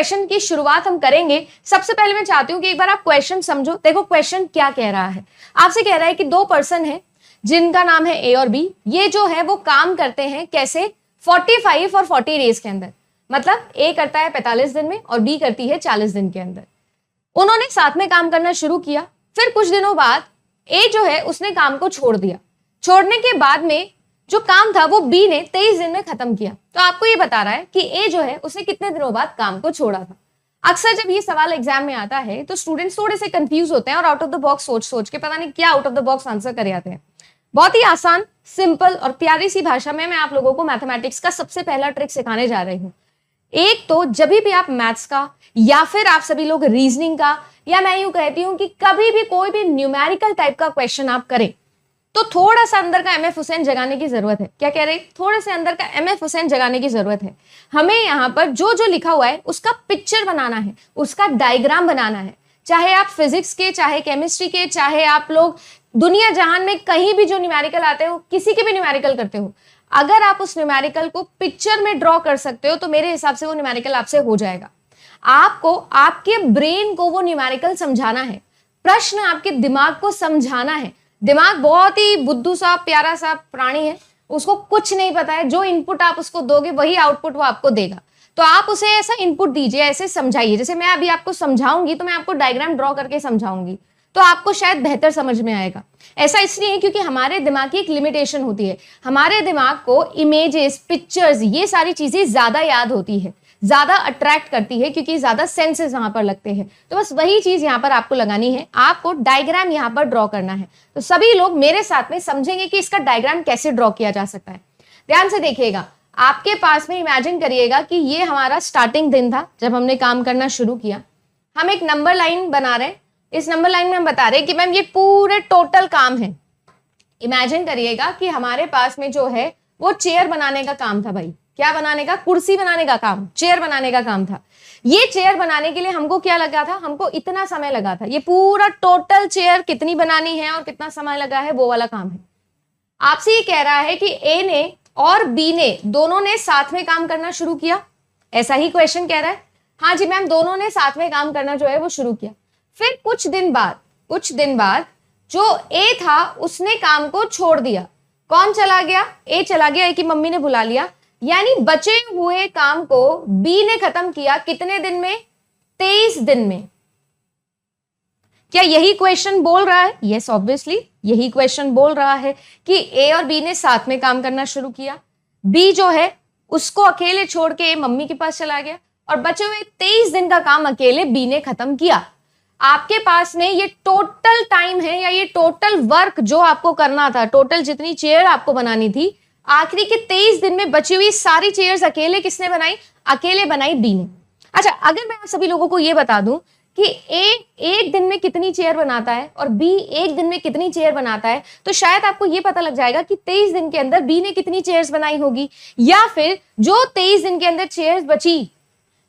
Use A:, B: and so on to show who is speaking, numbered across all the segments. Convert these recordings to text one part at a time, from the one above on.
A: Question की शुरुआत हम करेंगे। सबसे पहले मैं चाहती हूँ कि एक बार आप क्वेश्चन समझो। देखो क्वेश्चन क्या कह रहा है, आपसे कह रहा है कि दो पर्सन है जिनका नाम है ए और बी। ये जो है वो काम करते हैं कैसे, 45 और 40 डेज के अंदर। मतलब ए करता है 45 दिन में और बी करती है 40 दिन के अंदर। उन्होंने साथ में काम करना शुरू किया। फिर कुछ दिनों बाद ए जो है उसने काम को छोड़ दिया। छोड़ने के बाद में जो काम था वो बी ने 23 दिन में खत्म किया। तो आपको ये बता रहा है कि ए जो है उसने कितने दिनों बाद काम को छोड़ा था। अक्सर जब ये सवाल एग्जाम में आता है तो स्टूडेंट्स थोड़े से कंफ्यूज होते हैं और आउट ऑफ द बॉक्स सोच सोच के पता नहीं क्या out of the box answer करे आते हैं। बहुत ही आसान, सिंपल और प्यारी सी भाषा में मैं आप लोगों को मैथमेटिक्स का सबसे पहला ट्रिक सिखाने जा रही हूँ। एक तो जब भी आप मैथ्स का या फिर आप सभी लोग रीजनिंग का, या मैं यूं कहती हूं कि कभी भी कोई भी न्यूमेरिकल टाइप का क्वेश्चन आप करें तो थोड़ा सा अंदर का एमएफ हुसैन जगाने की जरूरत है। क्या कह रहे हैं, थोड़े से अंदर का एमएफ हुसैन जगाने की जरूरत है। हमें यहाँ पर जो जो लिखा हुआ है उसका पिक्चर बनाना है, उसका डायग्राम बनाना है। चाहे आप फिजिक्स के, चाहे केमिस्ट्री के, चाहे आप लोग दुनिया जहान में कहीं भी जो न्यूमेरिकल आते हो, किसी के भी न्यूमेरिकल करते हो, अगर आप उस न्यूमेरिकल को पिक्चर में ड्रॉ कर सकते हो तो मेरे हिसाब से वो न्यूमेरिकल आपसे हो जाएगा। आपको आपके ब्रेन को वो न्यूमेरिकल समझाना है, प्रश्न आपके दिमाग को समझाना है। दिमाग बहुत ही बुद्धू सा प्यारा सा प्राणी है, उसको कुछ नहीं पता है। जो इनपुट आप उसको दोगे वही आउटपुट वो आपको देगा। तो आप उसे ऐसा इनपुट दीजिए, ऐसे समझाइए। जैसे मैं अभी आपको समझाऊंगी तो मैं आपको डायग्राम ड्रॉ करके समझाऊंगी तो आपको शायद बेहतर समझ में आएगा। ऐसा इसलिए है क्योंकि हमारे दिमाग की एक लिमिटेशन होती है। हमारे दिमाग को इमेजेस, पिक्चर्स, ये सारी चीजें ज्यादा याद होती है, ज्यादा अट्रैक्ट करती है क्योंकि ज्यादा सेंसेस वहां पर लगते हैं। तो बस वही चीज यहाँ पर आपको लगानी है, आपको डायग्राम यहाँ पर ड्रॉ करना है। तो सभी लोग मेरे साथ में समझेंगे कि इसका डायग्राम कैसे ड्रॉ किया जा सकता है। ध्यान से देखिएगा, आपके पास में इमेजिन करिएगा कि ये हमारा स्टार्टिंग दिन था जब हमने काम करना शुरू किया। हम एक नंबर लाइन बना रहे हैं। इस नंबर लाइन में हम बता रहे हैं कि मैम ये पूरे टोटल काम है। इमेजिन करिएगा कि हमारे पास में जो है वो चेयर बनाने का काम था। भाई क्या बनाने का, कुर्सी बनाने का काम, चेयर बनाने का काम था। ये चेयर बनाने के लिए हमको क्या लगा था, हमको इतना समय लगा था। ये पूरा टोटल चेयर कितनी बनानी है और कितना समय लगा है वो वाला काम है। आपसे ये कह रहा है कि ए ने और बी ने दोनों ने साथ में काम करना शुरू किया। ऐसा ही क्वेश्चन कह रहा है। हाँ जी मैम, दोनों ने साथ में काम करना जो है वो शुरू किया। फिर कुछ दिन बाद जो ए था उसने काम को छोड़ दिया। कौन चला गया, ए चला गया, ए की मम्मी ने बुला लिया। यानी बचे हुए काम को बी ने खत्म किया कितने दिन में, 23 दिन में। क्या यही क्वेश्चन बोल रहा है? यस, ऑब्वियसली यही क्वेश्चन बोल रहा है कि ए और बी ने साथ में काम करना शुरू किया। बी जो है उसको अकेले छोड़ के मम्मी के पास चला गया और बचे हुए 23 दिन का काम अकेले बी ने खत्म किया। आपके पास में ये टोटल टाइम है या ये टोटल वर्क जो आपको करना था, टोटल जितनी चेयर आपको बनानी थी, आखिरी के 23 दिन में बची हुई सारी चेयर्स अकेले किसने बनाई? अकेले बनाई बी ने। अच्छा, अगर मैं आप सभी लोगों को ये बता दूं कि ए एक दिन में कितनी चेयर बनाता है और बी एक दिन में कितनी चेयर बनाता है, तो शायद आपको ये पता लग जाएगा कि 23 दिन के अंदर बी ने कितनी चेयर्स बनाई होगी, या फिर जो 23 दिन के अंदर चेयर्स बची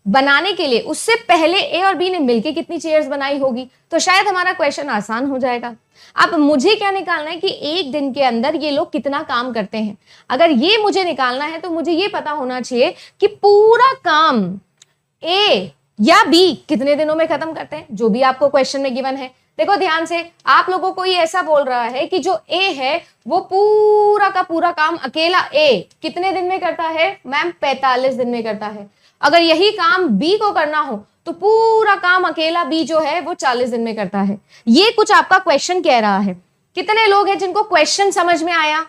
A: बनाने के लिए उससे पहले ए और बी ने मिलकर कितनी चेयर्स बनाई होगी। तो शायद हमारा क्वेश्चन आसान हो जाएगा। अब मुझे क्या निकालना है कि एक दिन के अंदर ये लोग कितना काम करते हैं। अगर ये मुझे निकालना है तो मुझे ये पता होना चाहिए कि पूरा काम ए या बी कितने दिनों में खत्म करते हैं, जो भी आपको क्वेश्चन में गिवन है। देखो ध्यान से, आप लोगों को ये ऐसा बोल रहा है कि जो ए है वो पूरा का पूरा काम अकेला ए कितने दिन में करता है? मैम 45 दिन में करता है। अगर यही काम बी को करना हो तो पूरा काम अकेला बी जो है वो 40 दिन में करता है। ये कुछ आपका क्वेश्चन कह रहा है। कितने लोग हैं जिनको क्वेश्चन समझ में आया?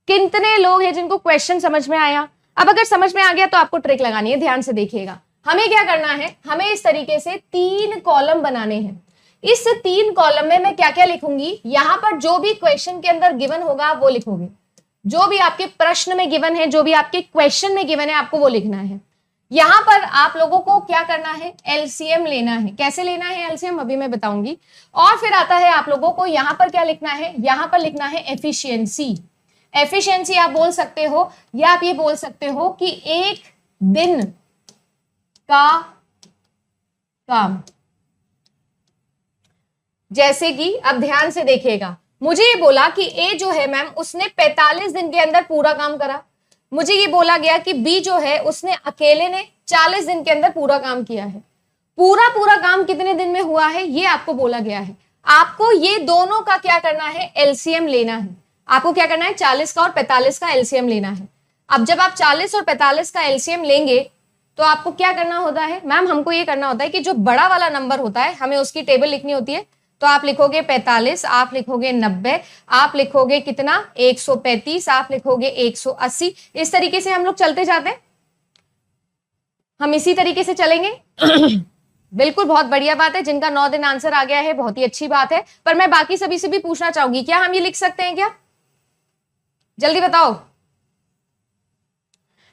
A: कितने लोग हैं जिनको क्वेश्चन समझ में आया? अब अगर समझ में आ गया तो आपको ट्रिक लगानी है। ध्यान से देखिएगा, हमें क्या करना है, हमें इस तरीके से 3 कॉलम बनाने हैं। इस 3 कॉलम में मैं क्या क्या लिखूंगी, यहां पर जो भी क्वेश्चन के अंदर गिवन होगा वो लिखोगे। जो भी आपके प्रश्न में गिवन है, जो भी आपके क्वेश्चन में गिवन है, आपको वो लिखना है। यहां पर आप लोगों को क्या करना है, एलसीएम लेना है। कैसे लेना है एलसीएम अभी मैं बताऊंगी। और फिर आता है आप लोगों को यहां पर क्या लिखना है, यहां पर लिखना है एफिशिएंसी। एफिशिएंसी आप बोल सकते हो या आप ये बोल सकते हो कि एक दिन का काम। जैसे कि अब ध्यान से देखिएगा, मुझे ये बोला कि ए जो है मैम उसने 45 दिन के अंदर पूरा काम करा। मुझे ये बोला गया कि बी जो है उसने अकेले ने 40 दिन के अंदर पूरा काम किया है। पूरा काम कितने दिन में हुआ है ये आपको बोला गया है। आपको ये दोनों का क्या करना है, एलसीएम लेना है। आपको क्या करना है, 40 का और 45 का एलसीएम लेना है। अब जब आप 40 और 45 का एलसीएम लेंगे तो आपको क्या करना होता है, मैम हमको ये करना होता है कि जो बड़ा वाला नंबर होता है हमें उसकी टेबल लिखनी होती है। तो आप लिखोगे 45, आप लिखोगे 90, आप लिखोगे कितना 135, आप लिखोगे 180। इस तरीके से हम लोग चलते जाते हैं, हम इसी तरीके से चलेंगे। बिल्कुल, बहुत बढ़िया बात है। जिनका 9 दिन आंसर आ गया है बहुत ही अच्छी बात है। पर मैं बाकी सभी से भी पूछना चाहूंगी, क्या हम ये लिख सकते हैं क्या? जल्दी बताओ,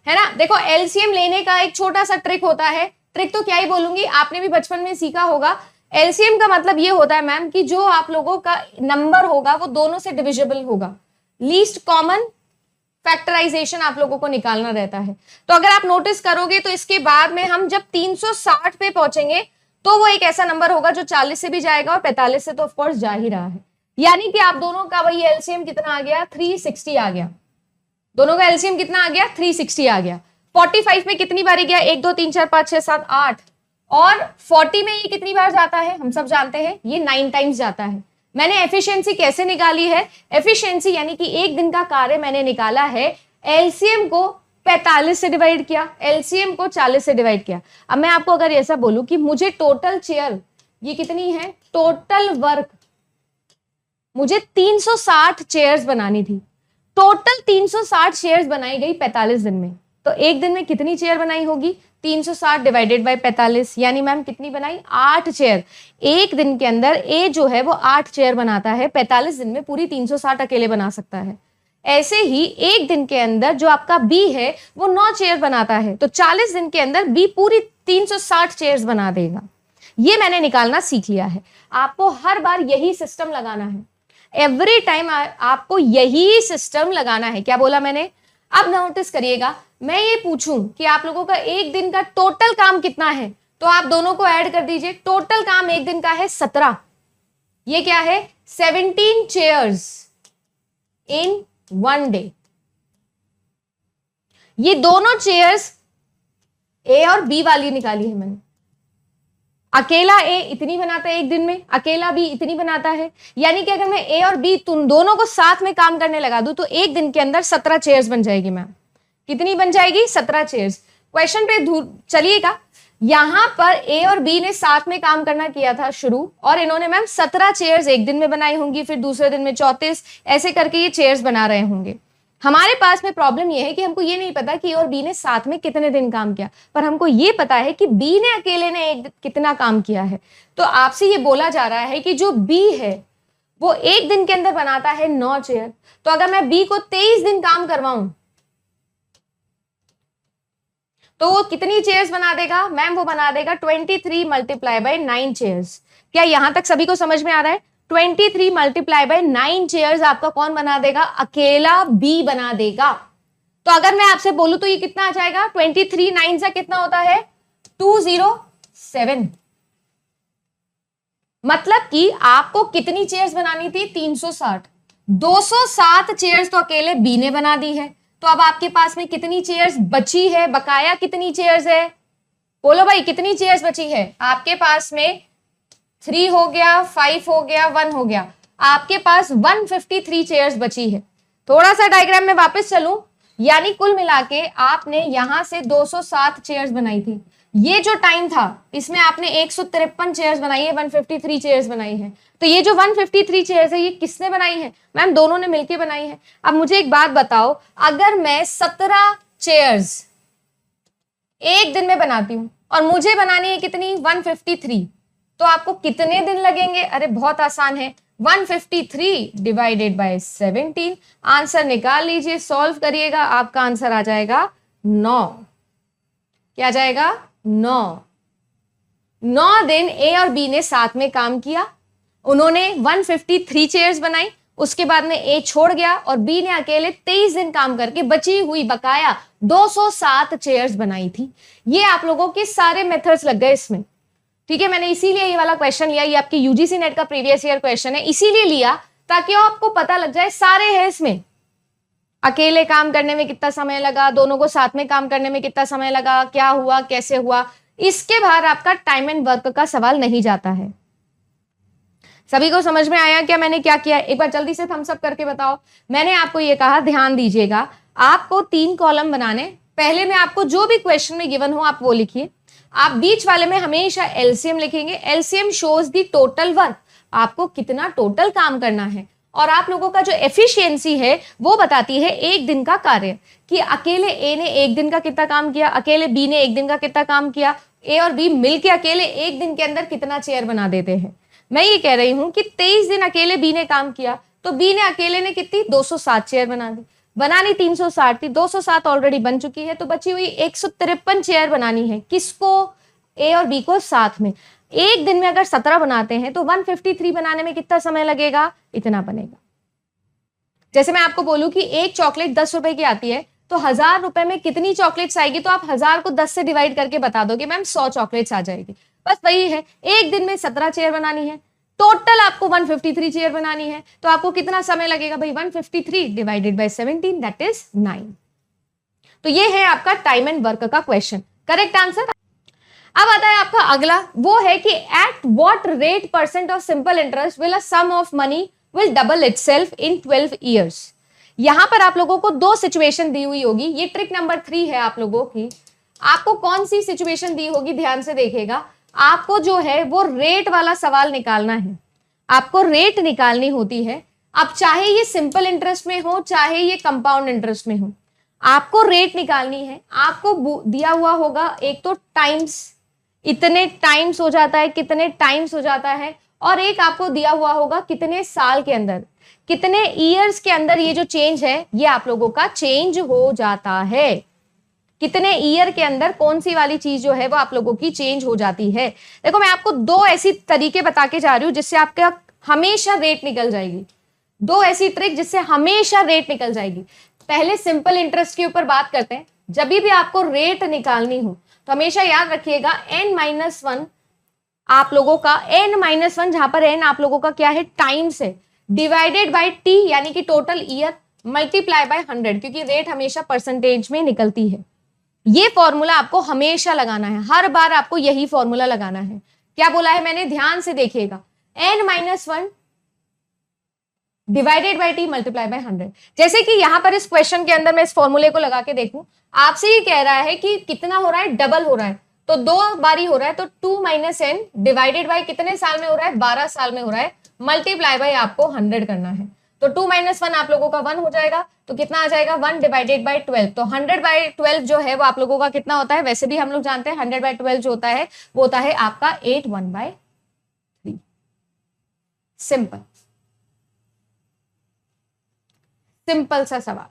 A: है ना। देखो एलसीएम लेने का एक छोटा सा ट्रिक होता है। ट्रिक तो क्या ही बोलूंगी, आपने भी बचपन में सीखा होगा। एलसीएम का मतलब ये होता है मैम कि जो आप लोगों का नंबर होगा वो दोनों से डिविजिबल होगा। लीस्ट कॉमन फैक्टराइजेशन आप लोगों को निकालना रहता है। तो अगर आप नोटिस करोगे तो इसके बाद में हम जब 360 पे पहुंचेंगे तो वो एक ऐसा नंबर होगा जो 40 से भी जाएगा और 45 से तो ऑफकोर्स जा ही रहा है। यानी कि आप दोनों का वही एलसीएम कितना आ गया, 360 आ गया। दोनों का एलसीएम कितना आ गया, 360 आ गया। 45 में कितनी बारी गया, 1 2 3 4 5 6 7 8। और 40 में ये कितनी बार जाता है, हम सब जानते हैं ये 9 टाइम्स जाता है। मैंने एफिशिएंसी कैसे निकाली है, एफिशिएंसी यानी कि एक दिन का कार्य मैंने निकाला है, एलसीएम को 45 से डिवाइड किया, एलसीएम को 40 से डिवाइड किया। अब मैं आपको अगर ऐसा बोलूं कि मुझे टोटल चेयर ये कितनी है, टोटल वर्क मुझे 360 चेयर्स बनानी थी। टोटल 360 चेयर्स बनाई गई 45 दिन में। तो एक दिन में कितनी चेयर बनाई होगी, 360 डिवाइडेड बाय 45, यानी मैम कितनी बनाई, 8 चेयर। एक दिन के अंदर ए जो है वो 8 चेयर बनाता है, 45 दिन में पूरी 360 अकेले बना सकता है। ऐसे ही एक दिन के अंदर जो आपका बी है वो 9 चेयर बनाता है, तो 40 दिन के अंदर बी पूरी 360 चेयर्स बना देगा। ये मैंने निकालना सीख लिया है। आपको हर बार यही सिस्टम लगाना है, एवरी टाइम आपको यही सिस्टम लगाना है। क्या बोला मैंने? अब नोटिस करिएगा, मैं ये पूछूं कि आप लोगों का एक दिन का टोटल काम कितना है, तो आप दोनों को ऐड कर दीजिए। टोटल काम एक दिन का है 17। ये क्या है, 17 चेयर्स इन 1 डे। ये दोनों चेयर्स ए और बी वाली निकाली है मैंने। अकेला ए इतनी बनाता है एक दिन में, अकेला बी इतनी बनाता है। यानी कि अगर मैं ए और बी तुम दोनों को साथ में काम करने लगा दूं तो एक दिन के अंदर 17 चेयर्स बन जाएगी मैम। कितनी बन जाएगी, 17 चेयर्स। क्वेश्चन पे चलिएगा, यहां पर ए और बी ने साथ में काम करना किया था शुरू, और इन्होंने मैम 17 चेयर्स एक दिन में बनाई होंगी, फिर दूसरे दिन में 34, ऐसे करके ये चेयर्स बना रहे होंगे। हमारे पास में प्रॉब्लम ये है कि हमको ये नहीं पता कि ए और बी ने साथ में कितने दिन काम किया, पर हमको ये पता है कि बी ने अकेले ने कितना काम किया है। तो आपसे ये बोला जा रहा है कि जो बी है वो एक दिन के अंदर बनाता है 9 चेयर। तो अगर मैं बी को 23 दिन काम करवाऊं तो वो कितनी चेयर्स बना देगा मैम, वो बना देगा 23 मल्टीप्लाई बाय 9 चेयर्स। क्या यहां तक सभी को समझ में आ रहा है? 23 मल्टीप्लाई बाय 9 चेयर्स आपका कौन बना देगा, अकेला बी बना देगा। तो अगर मैं आपसे बोलूं तो ये कितना आ जाएगा, 23 9 से कितना होता है, 207। मतलब कि आपको कितनी चेयर्स बनानी थी, 360। 207 चेयर्स तो अकेले बी ने बना दी है। तो अब आपके पास में कितनी चेयर्स बची है, बकाया कितनी चेयर्स है, बोलो भाई कितनी चेयर्स बची है? आपके पास में 3 हो गया, 5 हो गया, 1 हो गया, आपके पास 153 चेयर्स बची है। थोड़ा सा डायग्राम में वापस चलूं, यानी कुल मिला के आपने यहां से 207 चेयर्स बनाई थी। ये जो टाइम था इसमें आपने 153 चेयर्स बनाई है, 153 चेयर्स बनाई है। तो ये जो 153 चेयर्स है ये किसने बनाई है मैम, दोनों ने मिलकर बनाई है। अब मुझे एक बात बताओ, अगर मैं 17 चेयर्स एक दिन में बनाती हूं और मुझे बनानी है कितनी, 153, तो आपको कितने दिन लगेंगे? अरे बहुत आसान है, 153 डिवाइडेड बाय 17। आंसर निकाल लीजिए, सॉल्व करिएगा, आपका आंसर आ जाएगा 9। क्या आ जाएगा, 9। 9 दिन ए और बी ने साथ में काम किया, उन्होंने 153 चेयर्स बनाई। उसके बाद में ए छोड़ गया और बी ने अकेले 23 दिन काम करके बची हुई बकाया 207 चेयर्स बनाई थी। ये आप लोगों के सारे मेथड्स लग गए इसमें, ठीक है। मैंने इसीलिए ये वाला क्वेश्चन लिया, ये आपके यूजीसी नेट का प्रीवियस ईयर क्वेश्चन है, इसीलिए लिया ताकि आपको पता लग जाए सारे है इसमें। अकेले काम करने में कितना समय लगा, दोनों को साथ में काम करने में कितना समय लगा, क्या हुआ, कैसे हुआ, इसके बाहर आपका टाइम एंड वर्क का सवाल नहीं जाता है। सभी को समझ में आया क्या मैंने क्या किया? एक बार जल्दी से थम्स अप करके बताओ। मैंने आपको ये कहा, ध्यान दीजिएगा, आपको 3 कॉलम बनाने। पहले में आपको जो भी क्वेश्चन में गिवन हो आप वो लिखिए। आप बीच वाले में हमेशा एलसीएम लिखेंगे। LCM shows the total work, आपको कितना टोटल काम करना है। और आप लोगों का जो एफिशिएंसी है वो बताती है एक दिन का कार्य, कि अकेले ए ने एक दिन का कितना काम किया, अकेले बी ने एक दिन का कितना काम किया, ए और बी मिलके अकेले एक दिन के अंदर कितना चेयर बना देते हैं। मैं ये कह रही हूं कि 23 दिन अकेले बी ने काम किया, तो बी ने अकेले ने कितनी 207 चेयर बना दी। बनानी 360 थी, 207 ऑलरेडी बन चुकी है, तो बची हुई 153 चेयर बनानी है। किसको? ए और बी को साथ में। एक दिन में अगर 17 बनाते हैं तो 153 बनाने में कितना समय लगेगा? इतना बनेगा। जैसे मैं आपको बोलूं कि एक चॉकलेट 10 रुपए की आती है, तो 1000 रुपए में कितनी चॉकलेट्स आएगी, तो आप 1000 को 10 से डिवाइड करके बता दोगे मैम 100 चॉकलेट्स आ जाएगी। बस वही है, एक दिन में 17 चेयर बनानी है, टोटल आपको 153 चेयर बनानी है, तो आपको कितना समय लगेगा भाई? 153 डिवाइडेड बाय 17, दैट इज 9। तो ये है आपका टाइम एंड वर्क का क्वेश्चन। Correct answer. अब आता है आपका अगला, वो है कि at what rate percent of simple interest will a sum of money will double itself in 12 years. यहां पर आप लोगों को 2 सिचुएशन दी हुई होगी। ये ट्रिक नंबर 3 है आप लोगों की। आपको कौन सी सिचुएशन दी होगी ध्यान से देखिएगा। आपको जो है वो रेट वाला सवाल निकालना है, आपको रेट निकालनी होती है। अब चाहे ये सिंपल इंटरेस्ट में हो, चाहे ये कंपाउंड इंटरेस्ट में हो, आपको रेट निकालनी है। आपको दिया हुआ होगा एक तो टाइम्स, इतने टाइम्स हो जाता है, कितने टाइम्स हो जाता है, और एक आपको दिया हुआ होगा कितने साल के अंदर, कितने ईयर्स के अंदर ये जो चेंज है ये आप लोगों का चेंज हो जाता है। कितने ईयर के अंदर कौन सी वाली चीज जो है वो आप लोगों की चेंज हो जाती है। देखो मैं आपको 2 ऐसी तरीके बता के जा रही हूं जिससे आपका हमेशा रेट निकल जाएगी। 2 ऐसी ट्रिक जिससे हमेशा रेट निकल जाएगी। पहले सिंपल इंटरेस्ट के ऊपर बात करते हैं। जब भी आपको रेट निकालनी हो तो हमेशा याद रखिएगा n-1 आप लोगों का, n-1 जहां पर n आप लोगों का क्या है? टाइम्स है, डिवाइडेड बाय t यानी कि टोटल ईयर, मल्टीप्लाई बाय 100, क्योंकि रेट हमेशा परसेंटेज में निकलती है। ये फॉर्मूला आपको हमेशा लगाना है, हर बार आपको यही फॉर्मूला लगाना है। क्या बोला है मैंने? ध्यान से देखिएगा, n-1 divided by t multiply by 100। जैसे कि यहां पर इस क्वेश्चन के अंदर मैं इस फॉर्मूले को लगा के देखूं, आपसे ये कह रहा है कि कितना हो रहा है? डबल हो रहा है, तो 2 बारी हो रहा है, तो 2 - n डिवाइडेड बाय कितने साल में हो रहा है? 12 साल में हो रहा है, मल्टीप्लाई बाय आपको 100 करना है। तो 2 - 1 आप लोगों का 1 हो जाएगा, तो कितना आ जाएगा? 1 डिवाइडेड बाय 12। तो 100/12 जो है वो आप लोगों का कितना होता है? वैसे भी हम लोग जानते हैं 100/12 जो होता है वो होता है आपका 8/1/3। सिंपल, सिंपल सा सवाल,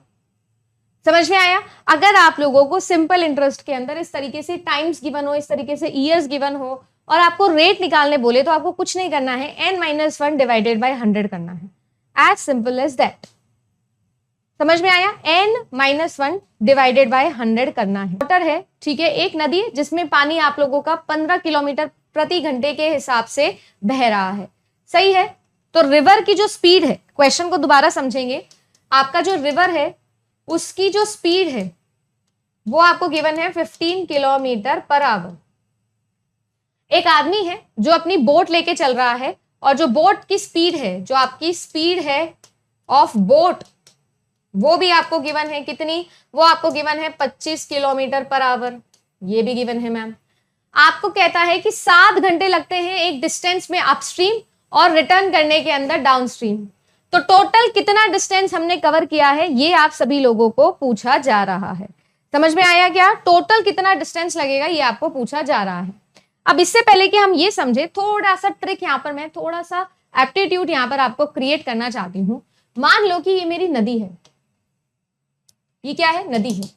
A: समझ में आया? अगर आप लोगों को सिंपल इंटरेस्ट के अंदर इस तरीके से टाइम्स गिवन हो, इस तरीके से ईयर्स गिवन हो, और आपको रेट निकालने बोले, तो आपको कुछ नहीं करना है, n-1 डिवाइडेड बाय 100 करना है। As simple as that. समझ में आया? n-1 डिवाइडेड बाय 100 करना है। वाटर है, ठीक है, एक नदी है जिसमें पानी आप लोगों का 15 किलोमीटर प्रति घंटे के हिसाब से बह रहा है। सही है? तो रिवर की जो स्पीड है, क्वेश्चन को दोबारा समझेंगे, आपका जो रिवर है उसकी जो स्पीड है वो आपको गिवन है 15 किलोमीटर पर आवर। एक आदमी है जो अपनी बोट लेके चल रहा है, और जो बोट की स्पीड है, जो आपकी स्पीड है ऑफ बोट, वो भी आपको गिवन है कितनी? वो आपको गिवन है 25 किलोमीटर पर आवर। ये भी गिवन है मैम। आपको कहता है कि 7 घंटे लगते हैं एक डिस्टेंस में अपस्ट्रीम और रिटर्न करने के अंदर डाउनस्ट्रीम। तो टोटल कितना डिस्टेंस हमने कवर किया है ये आप सभी लोगों को पूछा जा रहा है। समझ में आया क्या? टोटल कितना डिस्टेंस लगेगा ये आपको पूछा जा रहा है। अब इससे पहले कि हम ये समझे, थोड़ा सा ट्रिक यहाँ पर मैं थोड़ा सा एप्टीट्यूड यहाँ पर आपको क्रिएट करना चाहती हूँ। मान लो कि ये मेरी नदी है, ये क्या है? नदी है,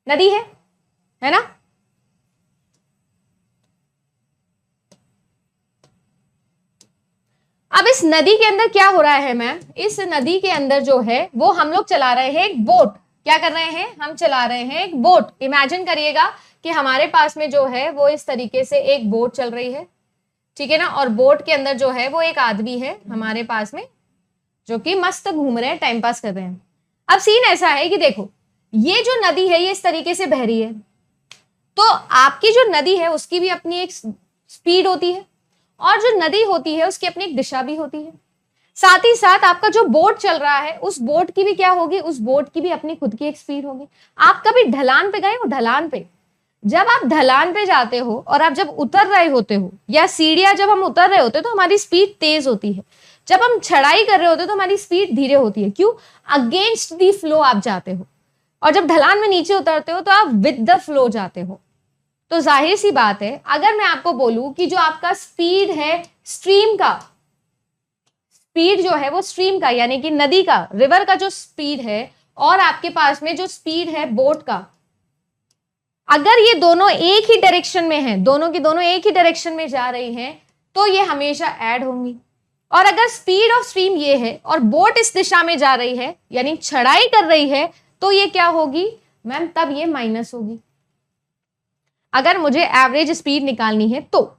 A: नदी है ना? अब इस नदी के अंदर क्या हो रहा है मैम? इस नदी के अंदर जो है वो हम लोग चला रहे हैं एक बोट। क्या कर रहे हैं? हम चला रहे हैं एक बोट। इमेजिन करिएगा कि हमारे पास में जो है वो इस तरीके से एक बोट चल रही है, ठीक है ना? और बोट के अंदर जो है वो एक आदमी है हमारे पास में, जो कि मस्त घूम रहे हैं, टाइम पास कर रहे हैं। अब सीन ऐसा है कि देखो, ये जो नदी है ये इस तरीके से बह रही है, तो आपकी जो नदी है उसकी भी अपनी एक स्पीड होती है, और जो नदी होती है उसकी अपनी एक दिशा भी होती है। साथ ही साथ आपका जो बोट चल रहा है उस बोट की भी क्या होगी, उस बोट की भी अपनी खुद की एक स्पीड होगी। आप कभी ढलान पे गए हो? ढलान पे, जब आप ढलान पे जाते हो और आप जब उतर रहे होते हो, या सीढ़ियां जब हम उतर रहे होते हो तो हमारी स्पीड तेज होती है, जब हम चढ़ाई कर रहे होते हैं तो हमारी स्पीड धीरे होती है। क्यों? अगेंस्ट दी फ्लो आप जाते हो, और जब ढलान में नीचे उतरते हो तो आप विद द फ्लो जाते हो। तो जाहिर सी बात है, अगर मैं आपको बोलूं कि जो आपका स्पीड है स्ट्रीम का, स्पीड जो है वो स्ट्रीम का यानी कि नदी का, रिवर का जो स्पीड है, और आपके पास में जो स्पीड है बोट का, अगर ये दोनों एक ही डायरेक्शन में हैं, दोनों की दोनों एक ही डायरेक्शन में जा रही हैं, तो ये हमेशा ऐड होंगी। और अगर स्पीड ऑफ स्ट्रीम ये है और बोट इस दिशा में जा रही है यानी चढ़ाई कर रही है, तो ये क्या होगी मैम? तब ये माइनस होगी। अगर मुझे एवरेज स्पीड निकालनी है तो,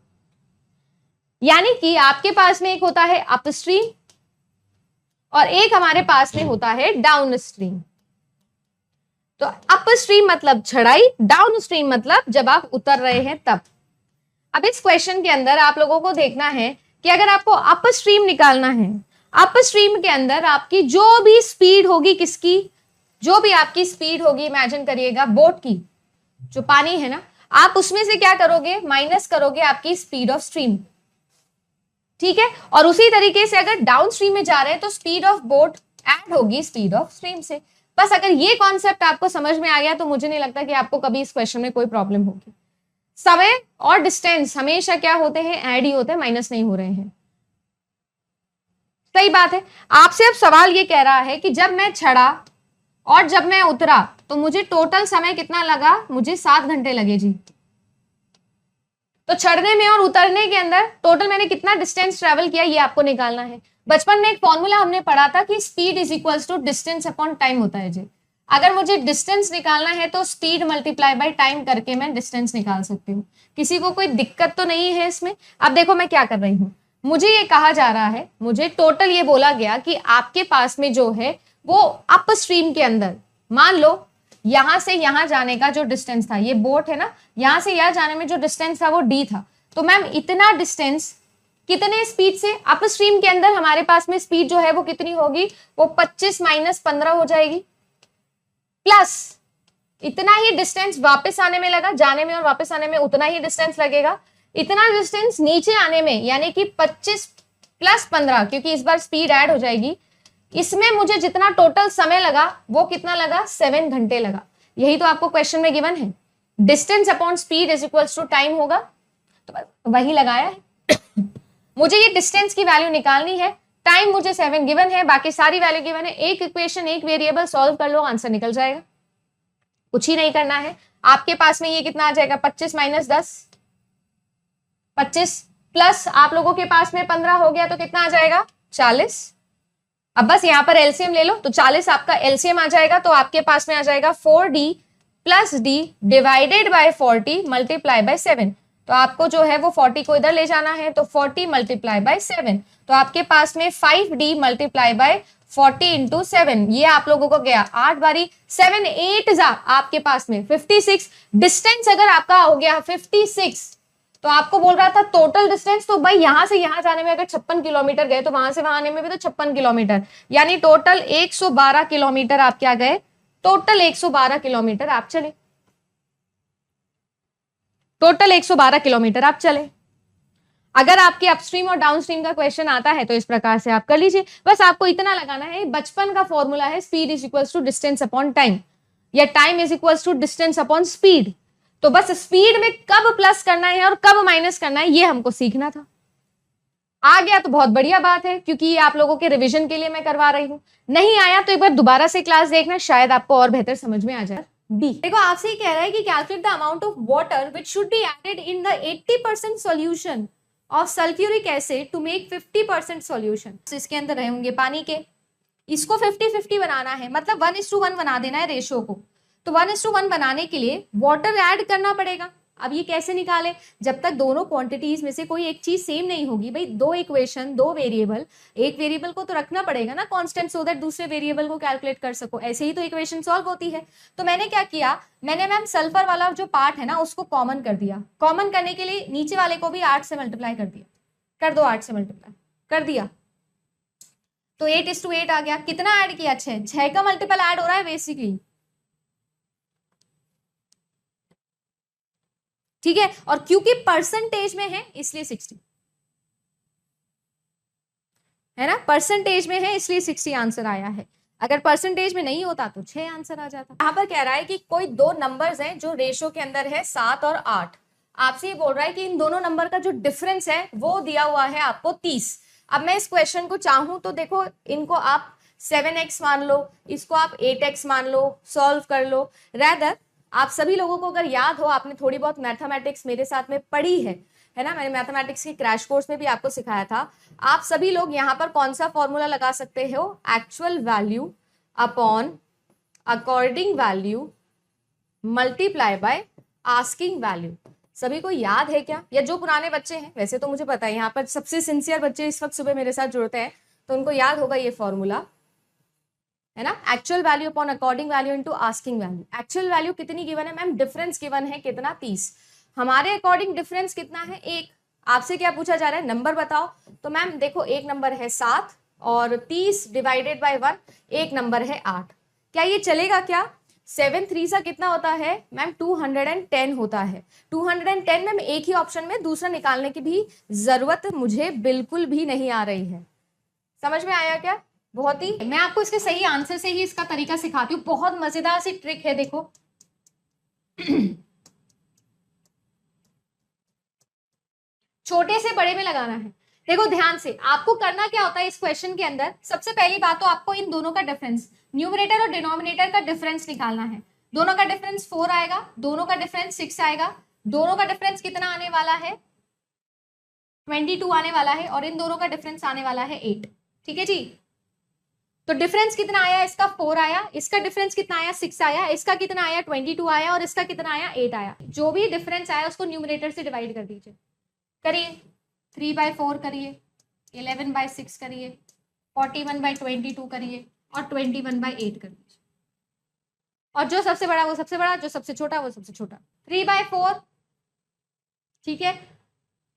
A: यानी कि आपके पास में एक होता है अप स्ट्रीम और एक हमारे पास में होता है डाउन स्ट्रीम। तो अप स्ट्रीम मतलब चढ़ाई, डाउन स्ट्रीम मतलब जब आप उतर रहे हैं तब। अब इस क्वेश्चन के अंदर आप लोगों को देखना है कि अगर आपको अप स्ट्रीम निकालना है, अप स्ट्रीम के अंदर आपकी जो भी स्पीड होगी, किसकी? जो भी आपकी स्पीड होगी, इमेजिन करिएगा बोट की, जो पानी है ना, आप उसमें से क्या करोगे? माइनस करोगे आपकी स्पीड ऑफ स्ट्रीम, ठीक है। और उसी तरीके से अगर डाउन स्ट्रीम में जा रहे हैं तो स्पीड ऑफ बोट ऐड होगी स्पीड ऑफ स्ट्रीम से। बस अगर ये कॉन्सेप्ट आपको समझ में आ गया तो मुझे नहीं लगता कि आपको कभी इस क्वेश्चन में कोई प्रॉब्लम होगी। समय और डिस्टेंस हमेशा क्या होते हैं? ऐड ही होते हैं, माइनस नहीं हो रहे हैं। सही बात है। आपसे अब सवाल ये कह रहा है कि जब मैं चढ़ा और जब मैं उतरा तो मुझे टोटल समय कितना लगा? मुझे 7 घंटे लगे जी। तो चढ़ने में और उतरने के अंदर टोटल मैंने कितना डिस्टेंस ट्रेवल किया, ये आपको निकालना है। बचपन में एक फॉर्मूला हमने पढ़ा था कि speed is equals to distance upon time होता है जी। अगर मुझे डिस्टेंस निकालना है तो स्पीड मल्टीप्लाई बाय टाइम करके मैं डिस्टेंस निकाल सकती हूँ। किसी को कोई दिक्कत तो नहीं है इसमें? अब देखो मैं क्या कर रही हूँ, मुझे ये कहा जा रहा है, मुझे टोटल ये बोला गया कि आपके पास में जो है वो अप स्ट्रीम के अंदर, मान लो यहां से यहां जाने का जो डिस्टेंस था, ये बोट है ना, यहां से यहां जाने में जो डिस्टेंस था वो डी था। तो मैम इतना डिस्टेंस कितने स्पीड से? अप स्ट्रीम के अंदर हमारे पास में स्पीड जो है वो कितनी होगी? वो 25 माइनस 15 हो जाएगी, प्लस इतना ही डिस्टेंस वापस आने में लगा, जाने में और वापस आने में उतना ही डिस्टेंस लगेगा। इतना डिस्टेंस नीचे आने में यानी कि 25 प्लस 15, क्योंकि इस बार स्पीड ऐड हो जाएगी, इसमें मुझे जितना टोटल समय लगा वो कितना लगा? 7 घंटे लगा। यही तो आपको क्वेश्चन में गिवन है, distance upon speed is equals to time होगा, तो वही लगाया है। मुझे ये डिस्टेंस की वैल्यू निकालनी है, टाइम मुझे 7 गिवन है, बाकी सारी वैल्यू गिवन है। एक इक्वेशन, एक वेरिएबल सॉल्व कर लो, आंसर निकल जाएगा। कुछ ही नहीं करना है। आपके पास में ये कितना आ जाएगा? 25 माइनस 10, 25 प्लस आप लोगों के पास में 15 हो गया तो कितना आ जाएगा? 40। अब बस यहां पर एलसीएम ले लो, तो 40 आपका एलसीएम आ जाएगा, तो आपके पास में आ जाएगा 4d plus d divided by 40 multiply by 7। तो आपको जो है वो 40 को इधर ले जाना है, तो 40 मल्टीप्लाई बाय 7, तो आपके पास में 5d मल्टीप्लाई बाय 40 इंटू 7, ये आप लोगों को गया 8 बारी 7 8 जा आपके पास में 56। डिस्टेंस अगर आपका हो गया 56, तो आपको बोल रहा था टोटल डिस्टेंस, तो भाई यहां से यहां जाने में अगर 56 किलोमीटर गए तो वहां से वहां आने में भी तो 56 किलोमीटर, यानी टोटल 112 किलोमीटर आप क्या गए? टोटल 112 किलोमीटर आप चले, टोटल 112 किलोमीटर आप चले। अगर आपके अपस्ट्रीम और डाउनस्ट्रीम का क्वेश्चन आता है तो इस प्रकार से आप कर लीजिए। बस आपको इतना लगाना है, बचपन का फॉर्मूला है speed is equals to distance upon time, या time is equals to distance upon speed. तो बस स्पीड में कब प्लस करना है और कब माइनस करना है ये हमको सीखना था। आ गया तो बहुत बढ़िया बात है, क्योंकि ये आप लोगों के रिवीजन के लिए मैं करवा रही हूं। नहीं आया तो एक बार दोबारा से क्लास देखना, शायद आपको और बेहतर समझ में आ जाए। बी देखो, आपसे ये कह रहा है कि calculate the amount of water which should be added in the 80% solution of sulphuric acid to make 50% solution. इसके अंदर रहे होंगे पानी के, इसको 50-50 बनाना है, मतलब 1:1 बना देना है रेशियो को। तो 1:1 बनाने के लिए वाटर ऐड करना पड़ेगा। अब ये कैसे निकाले, जब तक दोनों क्वांटिटीज में से कोई एक चीज सेम नहीं होगी, भाई दो इक्वेशन, दो वेरिएबल, एक वेरिएबल को तो रखना पड़ेगा ना कांस्टेंट, सो दैट दूसरे वेरिएबल को कैलकुलेट कर सको, ऐसे ही तो इक्वेशन सॉल्व होती है। तो मैंने क्या किया, मैंने मैम सल्फर वाला जो पार्ट है ना उसको कॉमन कर दिया। कॉमन करने के लिए नीचे वाले को भी 8 से मल्टीप्लाई कर दिया, कर दो 8 से मल्टीप्लाई कर दिया, तो 8:8 आ गया। कितना ऐड किया, 6 का मल्टीपल ऐड हो रहा है बेसिकली, ठीक है। और क्योंकि परसेंटेज में है इसलिए 60 है ना, परसेंटेज में है इसलिए 60 आंसर आया है। अगर परसेंटेज में नहीं होता तो 6 आंसर आ जाता। यहां पर कह रहा है कि कोई दो नंबर्स हैं जो रेशो के अंदर है 7 और 8। आपसे ये बोल रहा है कि इन दोनों नंबर का जो डिफरेंस है वो दिया हुआ है आपको 30। अब मैं इस क्वेश्चन को चाहूं तो देखो, इनको आप 7x मान लो, इसको आप 8x मान लो, सॉल्व कर लो। रैदर आप सभी लोगों को अगर याद हो, आपने थोड़ी बहुत मैथमेटिक्स मेरे साथ में पढ़ी है ना, मैंने मैथमेटिक्स के क्रैश कोर्स में भी आपको सिखाया था। आप सभी लोग यहाँ पर कौन सा फॉर्मूला लगा सकते हो, actual value upon according value multiply by asking value. सभी को याद है क्या, या जो पुराने बच्चे हैं, वैसे तो मुझे पता है यहाँ पर सबसे सिंसियर बच्चे इस वक्त सुबह मेरे साथ जुड़ते हैं, तो उनको याद होगा ये फॉर्मूला, है ना, actual value upon according value into asking value. Actual value कितनी गिवन है मैम, डिफरेंस गिवन है कितना, 30। हमारे अकॉर्डिंग डिफरेंस कितना है, 1। आपसे क्या पूछा जा रहा है, नंबर बताओ। तो मैम देखो, एक नंबर है 7 और 30 डिवाइडेड बाय 1, एक नंबर है 8। क्या ये चलेगा क्या, 7 3 सा कितना होता है मैम, 210 होता है। 210 मैम एक ही ऑप्शन में, दूसरा निकालने की भी जरूरत मुझे बिल्कुल भी नहीं आ रही है। समझ में आया क्या, बहुत ही, मैं आपको इसके सही आंसर से ही इसका तरीका सिखाती हूँ। बहुत मजेदार सी ट्रिक है, देखो छोटे से बड़े में लगाना है। देखो ध्यान से, आपको करना क्या होता है इस क्वेश्चन के अंदर, सबसे पहली बात तो आपको इन दोनों का डिफरेंस, न्यूमरेटर और डिनोमिनेटर का डिफरेंस निकालना है। दोनों का डिफरेंस 4 आएगा, दोनों का डिफरेंस 6 आएगा, दोनों का डिफरेंस कितना आने वाला है, 22 आने वाला है, और इन दोनों का डिफरेंस आने वाला है 8। ठीक है जी, तो डिफरेंस कितना आया, इसका 4 आया, इसका डिफरेंस कितना आया, 6 आया, इसका कितना आया, 22 आया, और इसका कितना आया, 8 आया। जो भी डिफरेंस आया उसको न्यूमरेटर से डिवाइड कर दीजिए। करिए, 3/4 करिए, 11/6 करिए, 41/22 करिए, और 21/8 कर दीजिए। और जो सबसे बड़ा वो सबसे बड़ा, जो सबसे छोटा वो सबसे छोटा। 3/4, ठीक है,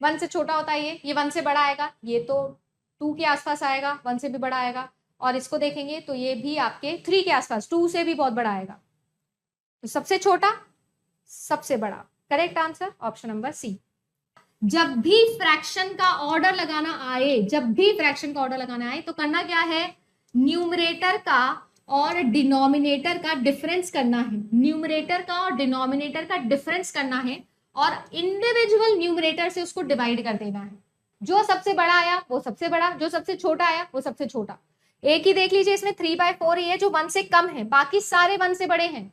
A: 1 से छोटा होता है ये 1 से बड़ा आएगा, ये तो 2 के आसपास आएगा, 1 से भी बड़ा आएगा। और इसको देखेंगे तो ये भी आपके 3 के आसपास, 2 से भी बहुत बड़ा आएगा। तो सबसे छोटा सबसे बड़ा, correct answer option number C. जब भी फ्रैक्शन का ऑर्डर लगाना आए, जब भी फ्रैक्शन का ऑर्डर लगाना आए तो करना क्या है, न्यूमरेटर का और डिनोमिनेटर का डिफरेंस करना है। न्यूमरेटर का और डिनोमिनेटर का डिफरेंस करना है, और इंडिविजुअल न्यूमरेटर से उसको डिवाइड कर देना है। जो सबसे बड़ा आया वो सबसे बड़ा, जो सबसे छोटा आया वो सबसे छोटा। एक ही देख लीजिए, इसमें 3/4 ही है जो 1 से कम है, बाकी सारे 1 से बड़े हैं।